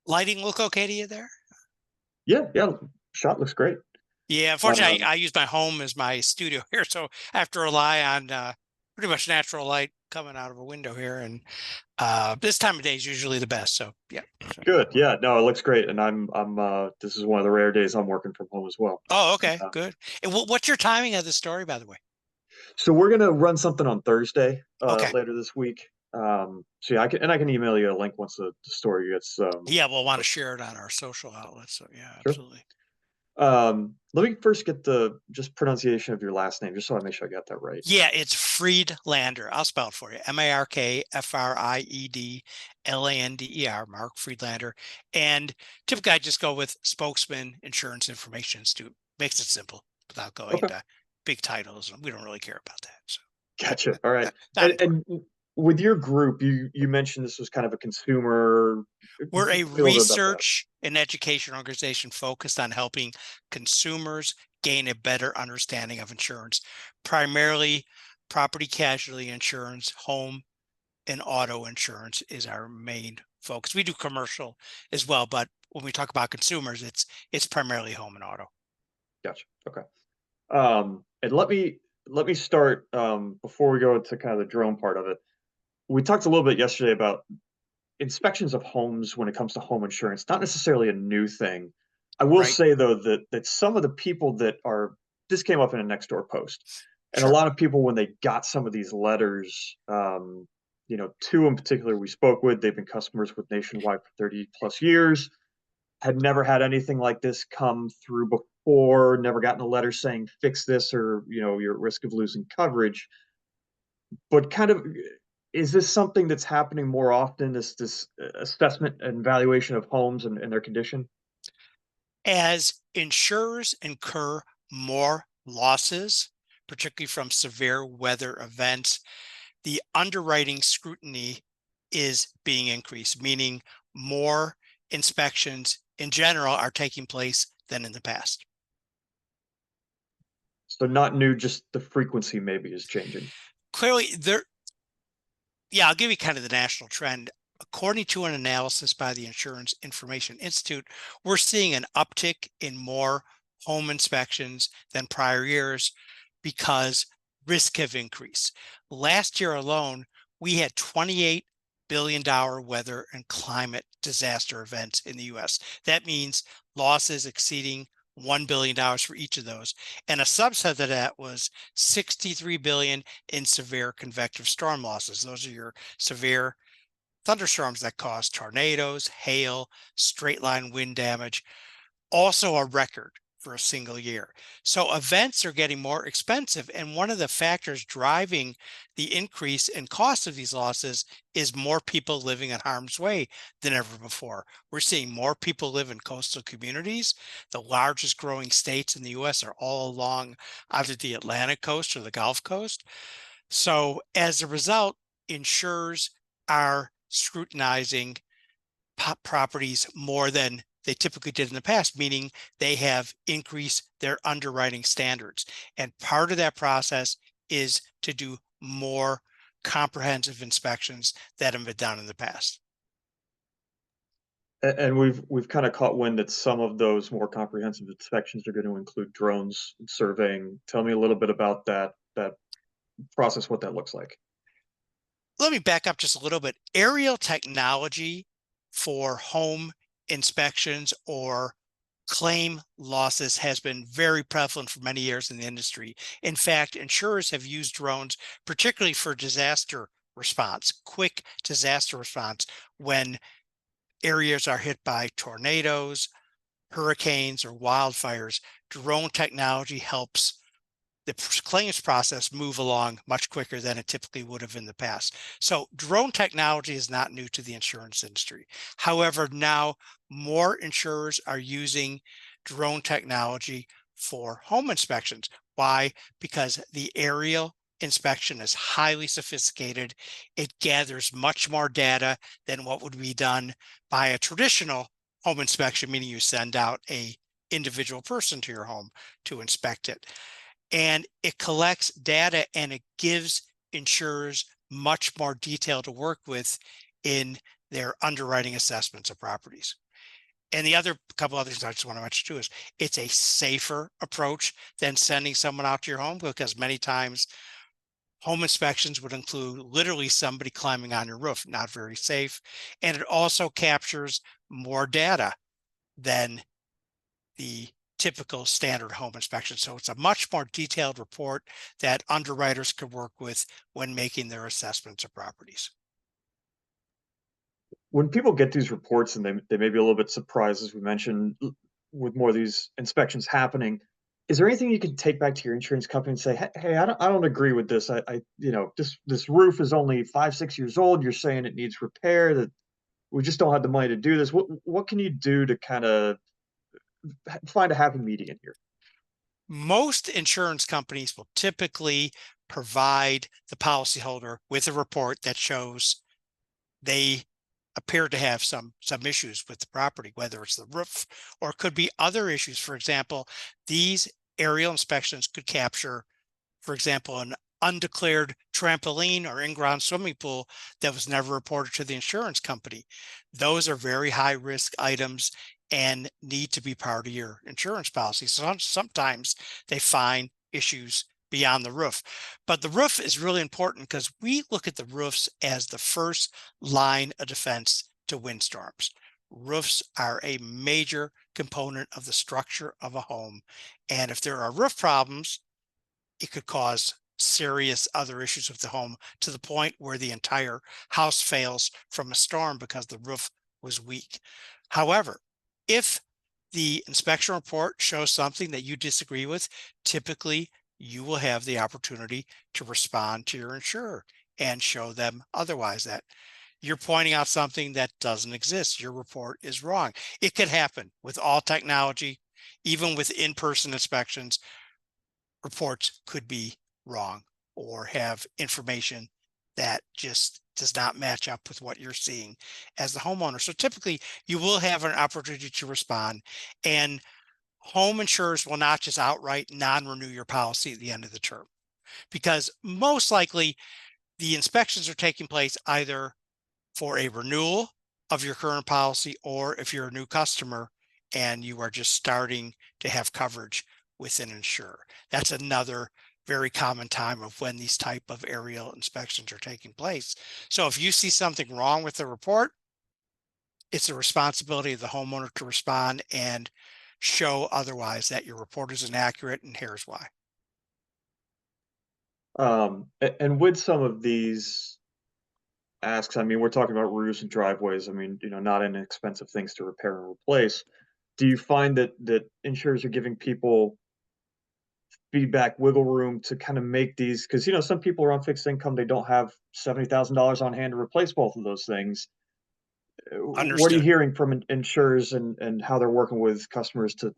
Lighting look okay to you there? Yeah, yeah, shot looks great. Yeah, unfortunately, Um, I use my home as my studio here, so I have to rely on pretty much natural light coming out of a window here, and this time of day is usually the best. So yeah. So, Good. Yeah, no, it looks great, and I'm this is one of the rare days I'm working from home as well. oh, okay, Uh, good. And what's your timing of the story, by the way? so we're gonna run something on Thursday, Okay. later this week. So yeah, I can email you a link once the story gets Yeah, we'll want to posted. share it on our social outlets. So yeah, Sure. absolutely. Let me first get the just pronunciation of your last name, just so I make sure I got that right. Yeah, it's Friedlander. I'll spell it for you. Markfriedlander. Mark Friedlander. And typically I just go with Spokesman Insurance Information Institute. Makes it simple without going Okay. to big titles. We don't really care about that. So Gotcha. All right. not important. And with your group, you mentioned this was kind of a consumer. We're a Tell me a little bit about that. research and education organization focused on helping consumers gain a better understanding of insurance, primarily property casualty insurance, home and auto insurance is our main focus. We do commercial as well, but when we talk about consumers, it's primarily home and auto. Gotcha. Okay. And let me start before we go into kind of the drone part of it. We talked a little bit yesterday about inspections of homes when it comes to home insurance. Not necessarily a new thing. I will Right. say though that some of the people that are this came up in a next door post, and a Sure. lot of people when they got some of these letters, two in particular we spoke with, they've been customers with Nationwide for 30 plus years, had never had anything like this come through before, never gotten a letter saying fix this or you're at risk of losing coverage. But kind of is this something that's happening more often, this assessment and valuation of homes and their condition? As insurers incur more losses, particularly from severe weather events, the underwriting scrutiny is being increased, meaning more inspections in general are taking place than in the past. So not new, just the frequency maybe is changing. Clearly, yeah, I'll give you kind of the national trend. According to an analysis by the Insurance Information Institute, we're seeing an uptick in more home inspections than prior years because risk have increased. Last year alone, we had $28 billion weather and climate disaster events in the US. That means losses exceeding $1 billion for each of those. And a subset of that was 63 billion in severe convective storm losses. Those are your severe thunderstorms that cause tornadoes, hail, straight line wind damage, also a record for a single year. So events are getting more expensive. And one of the factors driving the increase in cost of these losses is more people living in harm's way than ever before. We're seeing more people live in coastal communities. The largest growing states in the US are all along either the Atlantic coast or the Gulf Coast. So as a result, insurers are scrutinizing properties more than they typically did in the past, meaning they have increased their underwriting standards. And part of that process is to do more comprehensive inspections that have been done in the past. And we've kind of caught wind that some of those more comprehensive inspections are going to include drones and surveying. Tell me a little bit about that process, what that looks like. Let me back up just a little bit. Aerial technology for home inspections or claim losses has been very prevalent for many years in the industry. In fact, insurers have used drones, particularly for disaster response, quick disaster response, when areas are hit by tornadoes, hurricanes, or wildfires. Drone technology helps the claims process move along much quicker than it typically would have in the past. So drone technology is not new to the insurance industry. However, now more insurers are using drone technology for home inspections. Why? Because the aerial inspection is highly sophisticated. It gathers much more data than what would be done by a traditional home inspection, meaning you send out a individual person to your home to inspect it, and it collects data and it gives insurers much more detail to work with in their underwriting assessments of properties. And the other couple other things I just want to mention too is it's a safer approach than sending someone out to your home, because many times home inspections would include literally somebody climbing on your roof, not very safe. And it also captures more data than the typical standard home inspection. So it's a much more detailed report that underwriters could work with when making their assessments of properties. When people get these reports and they may be a little bit surprised, as we mentioned, with more of these inspections happening, is there anything you can take back to your insurance company and say, hey, I don't agree with this. This roof is only 5, 6 years old. You're saying it needs repair, that we just don't have the money to do this. What can you do to kind of find a happy median here? Most insurance companies will typically provide the policyholder with a report that shows they appear to have some issues with the property, whether it's the roof or it could be other issues. For example, these aerial inspections could capture, for example, an undeclared trampoline or in-ground swimming pool that was never reported to the insurance company. Those are very high risk items and need to be part of your insurance policy. So sometimes they find issues beyond the roof. But the roof is really important because we look at the roofs as the first line of defense to windstorms. Roofs are a major component of the structure of a home. And if there are roof problems, it could cause serious other issues with the home, to the point where the entire house fails from a storm because the roof was weak. However, if the inspection report shows something that you disagree with, typically you will have the opportunity to respond to your insurer and show them otherwise, that you're pointing out something that doesn't exist. Your report is wrong. It could happen with all technology, even with in-person inspections. Reports could be wrong or have information that just does not match up with what you're seeing as the homeowner. So typically you will have an opportunity to respond, and home insurers will not just outright non-renew your policy at the end of the term, because most likely the inspections are taking place either for a renewal of your current policy, or if you're a new customer and you are just starting to have coverage with an insurer. That's another very common time of when these type of aerial inspections are taking place. So if you see something wrong with the report, it's the responsibility of the homeowner to respond and show otherwise, that your report is inaccurate and here's why. And with some of these asks, I mean, we're talking about roofs and driveways. I mean, not inexpensive things to repair and replace. Do you find that insurers are giving people feedback wiggle room to kind of make these, because some people are on fixed income, they don't have $70,000 on hand to replace both of those things. What are you Understood. hearing from insurers, and how they're working with customers to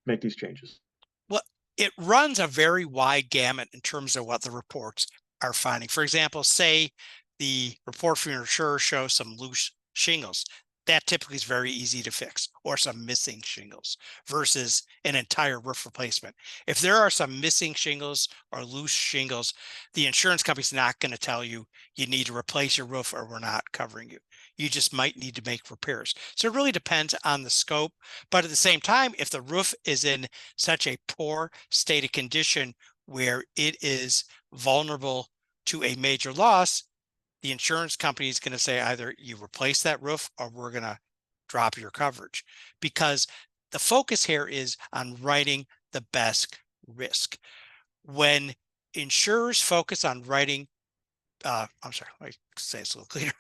make these changes? Well, it runs a very wide gamut in terms of what the reports are finding. For example, say the report from your insurer shows some loose shingles. That typically is very easy to fix, or some missing shingles, versus an entire roof replacement. If there are some missing shingles or loose shingles, the insurance company's not going to tell you you need to replace your roof or we're not covering you. You just might need to make repairs. So it really depends on the scope. But at the same time, if the roof is in such a poor state of condition where it is vulnerable to a major loss, the insurance company is going to say either you replace that roof or we're going to drop your coverage, because the focus here is on writing the best risk. When insurers focus on writing, I'm sorry, let me say it's a little cleaner.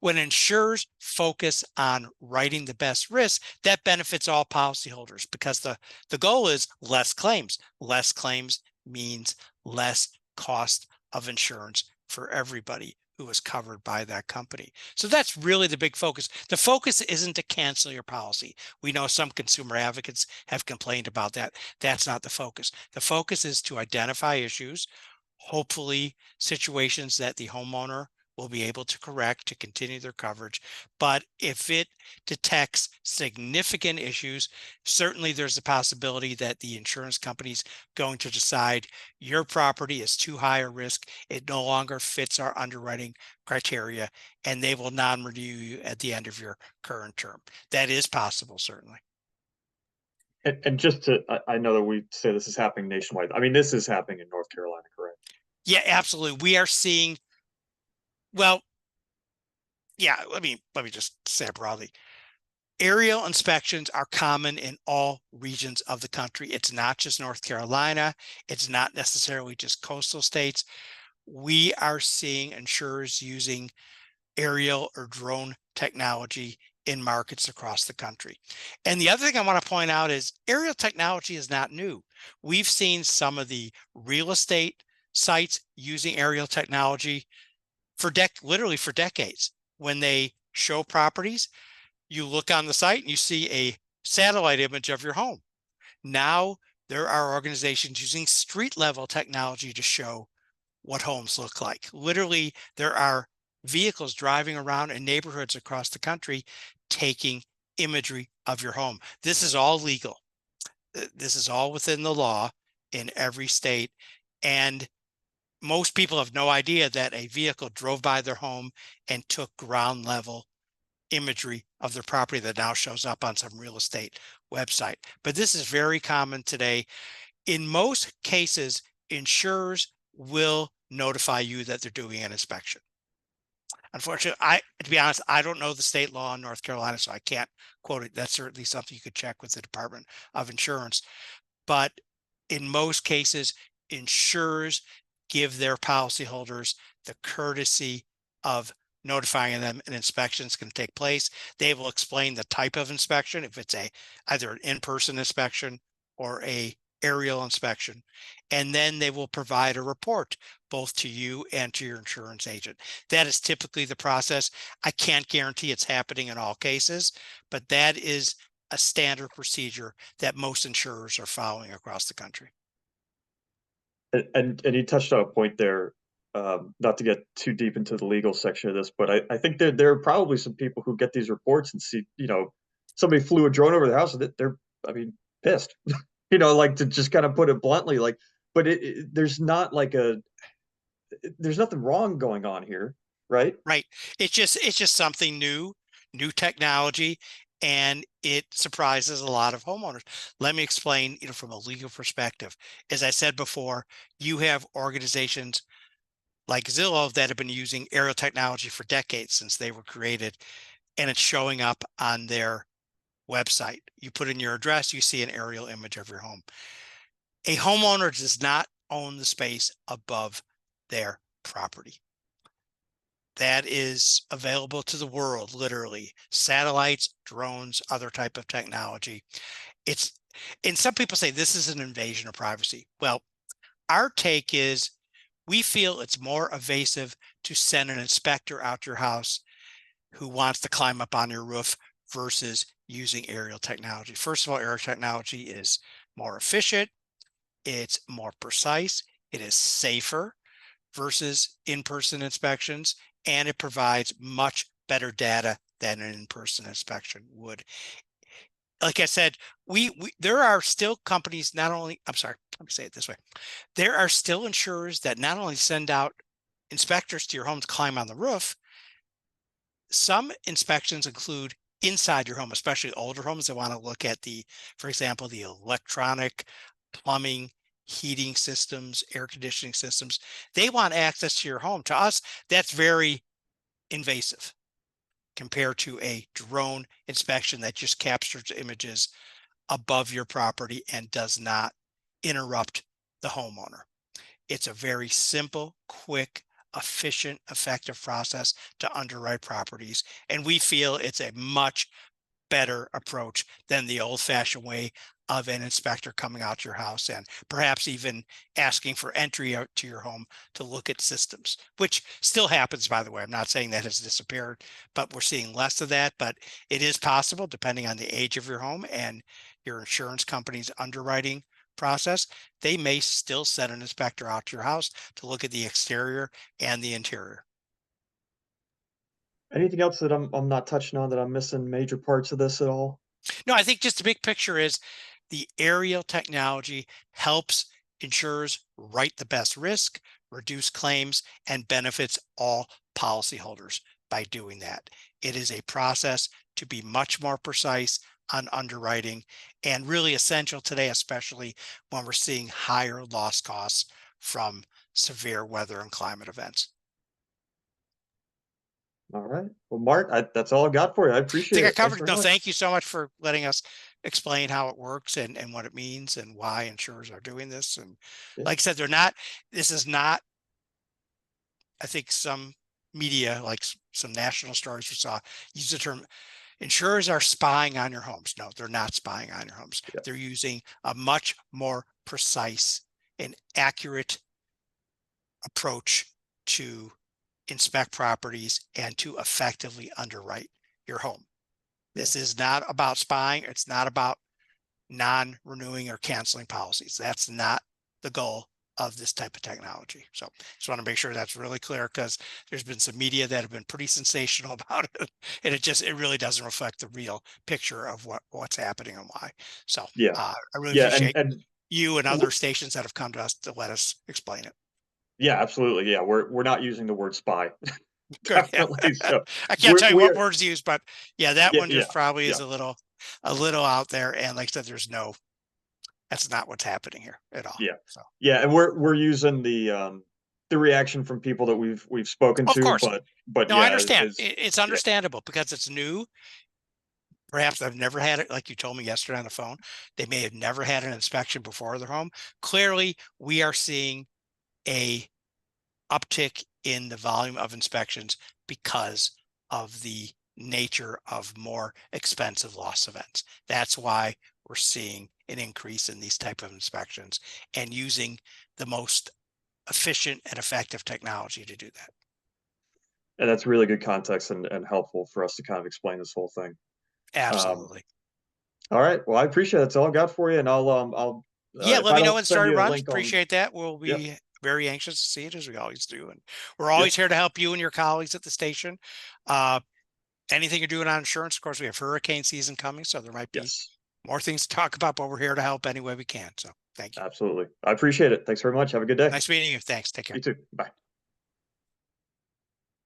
When insurers focus on writing the best risk, that benefits all policyholders, because the goal is less claims. Less claims means less cost of insurance for everybody who is covered by that company. So that's really the big focus. The focus isn't to cancel your policy. We know some consumer advocates have complained about that. That's not the focus. The focus is to identify issues, hopefully situations that the homeowner will be able to correct to continue their coverage. But if it detects significant issues, certainly there's a possibility that the insurance company's going to decide your property is too high a risk. It no longer fits our underwriting criteria, and they will non-renew you at the end of your current term. That is possible, certainly. And just to, I know that we say this is happening nationwide. I mean, this is happening in North Carolina, correct? Yeah, absolutely. We are seeing, well, yeah, let me just say it broadly. Aerial inspections are common in all regions of the country. It's not just North Carolina. It's not necessarily just coastal states. We are seeing insurers using aerial or drone technology in markets across the country. And the other thing I want to point out is aerial technology is not new. We've seen some of the real estate sites using aerial technology for literally for decades. When they show properties, you look on the site and you see a satellite image of your home. Now there are organizations using street level technology to show what homes look like. Literally, there are vehicles driving around in neighborhoods across the country taking imagery of your home. This is all legal. This is all within the law in every state. And most people have no idea that a vehicle drove by their home and took ground level imagery of their property that now shows up on some real estate website. But this is very common today. In most cases, insurers will notify you that they're doing an inspection. Unfortunately, to be honest, I don't know the state law in North Carolina, so I can't quote it. That's certainly something you could check with the Department of Insurance. But in most cases, insurers give their policyholders the courtesy of notifying them an inspection is going to take place. They will explain the type of inspection, if it's either an in-person inspection or a aerial inspection, and then they will provide a report both to you and to your insurance agent. That is typically the process. I can't guarantee it's happening in all cases, but that is a standard procedure that most insurers are following across the country. And you touched on a point there, not to get too deep into the legal section of this, but I think there are probably some people who get these reports and see, somebody flew a drone over their house and they're, I mean, pissed, like to just kind of put it bluntly, like, but there's not like there's nothing wrong going on here, right? Right. It's just something new technology, and it surprises a lot of homeowners. Let me explain, from a legal perspective. As I said before, you have organizations like Zillow that have been using aerial technology for decades since they were created, and it's showing up on their website. You put in your address, you see an aerial image of your home. A homeowner does not own the space above their property. That is available to the world, literally. Satellites, drones, other type of technology. It's, and some people say this is an invasion of privacy. Well, our take is we feel it's more evasive to send an inspector out your house who wants to climb up on your roof versus using aerial technology. First of all, aerial technology is more efficient, it's more precise, it is safer versus in-person inspections, and it provides much better data than an in-person inspection would. Like I said, we there are still companies, not only, I'm sorry, let me say it this way. There are still insurers that not only send out inspectors to your home to climb on the roof, some inspections include inside your home, especially older homes that want to look at for example, the electronic, plumbing, heating systems, air conditioning systems. They want access to your home. To us, that's very invasive compared to a drone inspection that just captures images above your property and does not interrupt the homeowner. It's a very simple, quick, efficient, effective process to underwrite properties. And we feel it's a much better approach than the old-fashioned way of an inspector coming out to your house and perhaps even asking for entry out to your home to look at systems, which still happens, by the way. I'm not saying that has disappeared, but we're seeing less of that. But it is possible, depending on the age of your home and your insurance company's underwriting process, they may still send an inspector out to your house to look at the exterior and the interior. Anything else that I'm not touching on that I'm missing major parts of this at all? No, I think just the big picture is the aerial technology helps insurers write the best risk, reduce claims, and benefits all policyholders by doing that. It is a process to be much more precise on underwriting and really essential today, especially when we're seeing higher loss costs from severe weather and climate events. All right. Well, Mark, that's all I've got for you. I I appreciate think I it. Thanks covered. very No, much. thank you so much for letting us explain how it works and what it means and why insurers are doing this. And Yeah. like I said, this is not, I think some media, like some national stories we saw, use the term insurers are spying on your homes. No, they're not spying on your homes. Yeah. They're using a much more precise and accurate approach to inspect properties and to effectively underwrite your home. Yeah. This is not about spying. It's not about non-renewing or canceling policies. That's not the goal of this type of technology. So just want to make sure that's really clear, because there's been some media that have been pretty sensational about it. And it really doesn't reflect the real picture of what's happening and why. So Yeah. I really Yeah. appreciate And you and other w- stations that have come to us to let us explain it. yeah, absolutely. Yeah. We're not using the word spy. Good. Yeah. Definitely. So I can't tell you what we're, words used, but yeah, that yeah, one yeah, just probably yeah, is a little out there. And like I said, that's not what's happening here at all. yeah. So Yeah. And we're using the reaction from people that we've spoken of to, course, but no, I yeah, understand. is It's yeah, understandable because it's new. Perhaps I've never had it, like you told me yesterday on the phone. They may have never had an inspection before their home. Clearly, we are seeing a uptick in the volume of inspections because of the nature of more expensive loss events. That's why we're seeing an increase in these type of inspections and using the most efficient and effective technology to do that. and that's really good context and helpful for us to kind of explain this whole thing. Um, Absolutely. all right. Well, I appreciate it. That's all I got for you. And I'll Yeah, if let I me know don't when the send story you a runs. link on, Appreciate that. We'll yep, be very anxious to see it as we always do. And we're yep, always here to help you and your colleagues at the station. Uh, Anything you're doing on insurance, of course, we have hurricane season coming, so there might be yes, more things to talk about, but we're here to help any way we can. So thank you. absolutely. I appreciate it. Thanks very much. Have a good day. Nice meeting you. Thanks. Take care. You too. Bye.